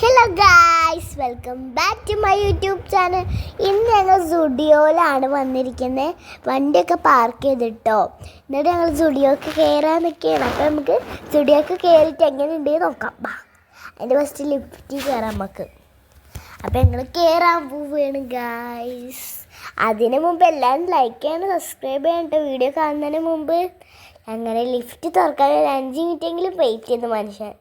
Hello guys, welcome back to my YouTube channel. ഇന്ന് ഞങ്ങൾ സുഡിയോയിലാണ് വന്നിരിക്കുന്നത്. വണ്ടിയൊക്കെ പാർക്ക് ചെയ്തിട്ടോ. എന്നിട്ട് ഞങ്ങൾ സുഡിയോക്ക് കയറാൻ നിൽക്കുകയാണ്. അപ്പോൾ നമുക്ക് സുഡിയോക്ക് കയറിയിട്ട് എങ്ങനെയുണ്ട് നോക്കാം. അതിൻ്റെ ഫസ്റ്റ് ലിഫ്റ്റിൽ കയറാം നമുക്ക്. അപ്പോൾ ഞങ്ങൾ കയറാൻ പോവുകയാണ് ഗായ്സ്. അതിന് മുമ്പ് എല്ലാവരും ലൈക്ക് ചെയ്യണം, സബ്സ്ക്രൈബ് ചെയ്യണം. വീഡിയോ കാണുന്നതിന് മുമ്പ് അങ്ങനെ ലിഫ്റ്റ് തുറക്കാൻ 5 മിനിറ്റെങ്കിലും വെയിറ്റ് ചെയ്ത് മനുഷ്യൻ.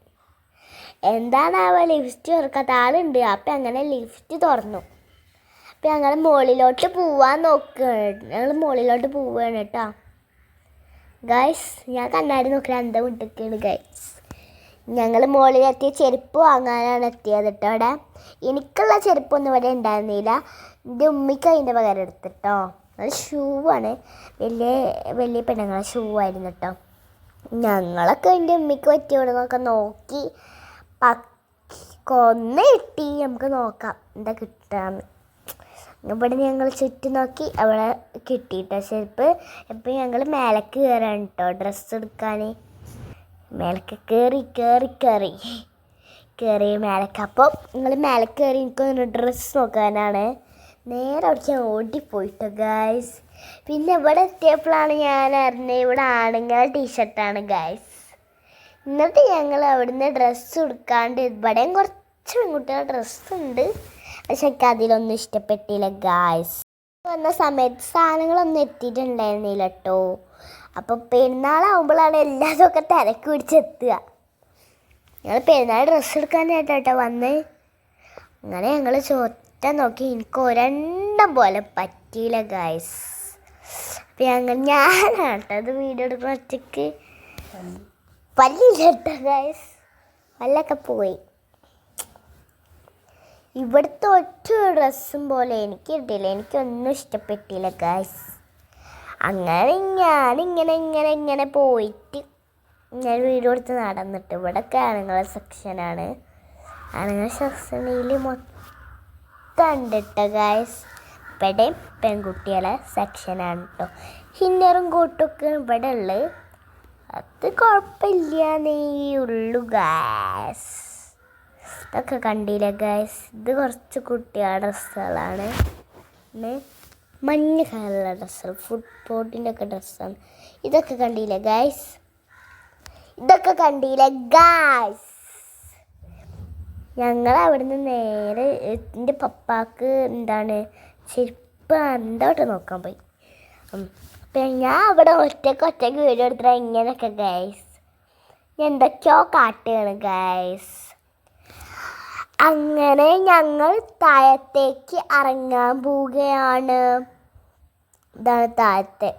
എന്താണാവുക ലിഫ്റ്റ് തുറക്കാത്ത ആളുണ്ട്. അപ്പം അങ്ങനെ ലിഫ്റ്റ് തുറന്നു. അപ്പം ഞങ്ങൾ മുകളിലോട്ട് പോവാൻ നോക്കുകയാണ്. ഞങ്ങൾ മുകളിലോട്ട് പോവുകയാണ് കേട്ടോ ഗൈസ്. ഞാൻ കണ്ണാടി നോക്കി എന്താ വിട്ടിരിക്കുകയാണ് ഗൈസ്. ഞങ്ങൾ മുകളിലെത്തിയ ചെരുപ്പ് വാങ്ങാനാണ് എത്തിയത് കേട്ടോ. അവിടെ എനിക്കുള്ള ചെരുപ്പൊന്നും ഇവിടെ ഉണ്ടായിരുന്നില്ല. എൻ്റെ ഉമ്മിക്ക് അതിൻ്റെ പകരം എടുത്തിട്ടോ. അത് ഷൂ ആണ്, വലിയ വലിയ പെണ്ണുങ്ങളെ ഷൂ ആയിരുന്നു കേട്ടോ. ഞങ്ങളൊക്കെ എൻ്റെ ഉമ്മിക്ക് പറ്റിയവിടുന്നൊക്കെ നോക്കി കൊന്ന് കിട്ടി. നമുക്ക് നോക്കാം എന്താ കിട്ടാന്ന്. ഇവിടെ ഞങ്ങൾ ചുറ്റും നോക്കി അവിടെ കിട്ടിയിട്ടോ ചെരുപ്പ്. ഇപ്പം ഞങ്ങൾ മേലേക്ക് കയറാണ് കേട്ടോ ഡ്രസ്സ് എടുക്കാൻ. മേലേക്ക് കയറി മേലേക്ക്. അപ്പോൾ നിങ്ങൾ മേലേക്ക് കയറി എനിക്കൊന്ന് ഡ്രസ്സ് നോക്കാനാണ്. നേരെ അവിടേക്ക് ഞാൻ ഓടിപ്പോയിട്ടോ ഗായ്സ്. പിന്നെ ഇവിടെ എത്തിയപ്പോഴാണ് ഞാൻ അറിഞ്ഞത് ഇവിടെ ആണുങ്ങളുടെ ടീഷർട്ടാണ് ഗായ്സ്. എന്നിട്ട് ഞങ്ങൾ അവിടുന്ന് ഡ്രസ്സ് എടുക്കാണ്ട് ഇവിടെയും കുറച്ച് പെൺകുട്ടികളുടെ ഡ്രസ്സുണ്ട്. പക്ഷെ എനിക്ക് അതിലൊന്നും ഇഷ്ടപ്പെട്ടില്ല ഗായ്സ്. വന്ന സമയത്ത് സാധനങ്ങളൊന്നും എത്തിയിട്ടുണ്ടായിരുന്നില്ല കേട്ടോ. അപ്പോൾ പെരുന്നാളാവുമ്പോഴാണ് എല്ലാതൊക്കെ തിരക്ക് പിടിച്ചെത്തുക. ഞങ്ങൾ പെരുന്നാൾ ഡ്രസ്സ് എടുക്കാനായിട്ട് കേട്ടോ വന്ന്. അങ്ങനെ ഞങ്ങൾ ചോറ്റ നോക്കി. എനിക്ക് ഒരെണ്ണം പോലെ പറ്റിയില്ല ഗായ്സ്. അപ്പം ഞാനാട്ടോ അത് വീഡിയോ എടുക്കുന്ന ഒറ്റയ്ക്ക് പല്ലില്ല കേട്ടോ ഗായ്സ്. പല്ലൊക്കെ പോയി. ഇവിടുത്തെ ഒറ്റ ഡ്രസ്സും പോലെ എനിക്ക് കിട്ടിയില്ല. എനിക്കൊന്നും ഇഷ്ടപ്പെട്ടില്ല ഗായ്സ്. അങ്ങനെ ഞാനിങ്ങനെ പോയിട്ട് ഞാൻ വീഡിയോ എടുത്ത് നടന്നിട്ട് ഇവിടെയൊക്കെ ആണുങ്ങളെ സെക്ഷനാണ്. ആണുങ്ങളെ സെക്ഷനിൽ മൊത്തം ഉണ്ട് കേട്ടോ ഗായ്സ്. ഇവിടെയും പെൺകുട്ടികളെ സെക്ഷനാണ് കേട്ടോ. ഹിന്നറും കോട്ടൊക്കെ ഇവിടെ ഉള്ളത്. അത് കുഴപ്പമില്ല ഉള്ളു ഗായ്സ്. ഇതൊക്കെ കണ്ടില്ല ഗായ്സ്. ഇത് കുറച്ച് കുട്ടികളുടെ ഡ്രസ്സുകളാണ്. പിന്നെ മഞ്ഞ കളറുള്ള ഡ്രസ്സുകൾ ഫുട്ബോളിൻ്റെ ഒക്കെ ഡ്രസ്സാണ്. ഇതൊക്കെ കണ്ടില്ല ഗായ്സ്. ഞങ്ങൾ അവിടുന്ന് നേരെ എൻ്റെ പപ്പാക്ക് ചെരുപ്പ് എന്തോട്ട് നോക്കാൻ പോയി. അപ്പം ഞാൻ അവിടെ ഒറ്റയ്ക്ക് വീഡിയോ എടുത്തിട്ട് ഇങ്ങനെയൊക്കെ ഗൈസ് എന്തൊക്കെയോ കാട്ടുകയാണ് ഗൈസ്. അങ്ങനെ ഞങ്ങൾ താഴത്തേക്ക് ഇറങ്ങാൻ പോവുകയാണ്. ഇതാണ് താഴത്തെ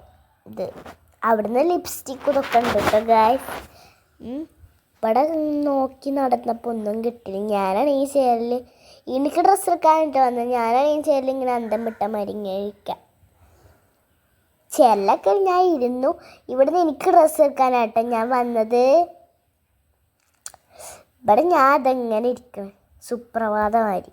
ഇത്. അവിടുന്ന് ലിപ്സ്റ്റിക്ക് ഇതൊക്കെ ഉണ്ട് കേട്ടോ ഗൈസ്. ഇവിടെ നോക്കി നടന്നപ്പോൾ ഒന്നും കിട്ടില്ല. ഞാനാണ് ഈ ചേരിൽ എനിക്ക് ഡ്രസ്സ് എടുക്കാനായിട്ട് വന്നത്. ഞാനാണ് ഈ ചേരിൽ ഇങ്ങനെ അന്തം വിട്ട മരിങ്ങഴിക്കാം. ചെല്ലൊക്കെ ഞാൻ ഇരുന്നു. ഇവിടുന്ന് എനിക്ക് ഡ്രസ്സ് എടുക്കാനാട്ടോ ഞാൻ വന്നത്. ഇവിടെ ഞാൻ അതെങ്ങനെ ഇരിക്കണം സുപ്രഭാതമാരി.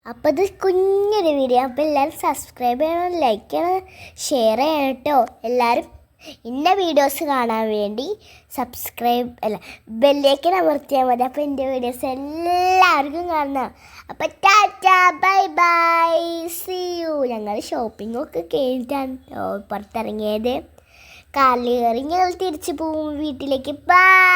അപ്പോൾ ഇത് കുഞ്ഞൊരു വീഡിയോ. അപ്പോൾ എല്ലാവരും സബ്സ്ക്രൈബ് ചെയ്യണം, ലൈക്ക് ചെയ്യണം, ഷെയർ ചെയ്യണം കേട്ടോ. എല്ലാവരും ഇന്ന വീഡിയോസ് കാണാൻ വേണ്ടി ബെല്ലേക്ക് അമർത്തിയാൽ മതി. അപ്പോൾ എൻ്റെ വീഡിയോസ് എല്ലാവർക്കും കാണാം. അപ്പോൾ tata bye bye see you. ഞങ്ങൾ ഷോപ്പിങ്ങൊക്കെ കഴിഞ്ഞിട്ടാണ് പുറത്തിറങ്ങിയത്. കാലിൽ കയറി ഞങ്ങൾ തിരിച്ചു പോകും വീട്ടിലേക്ക്. ബൈ.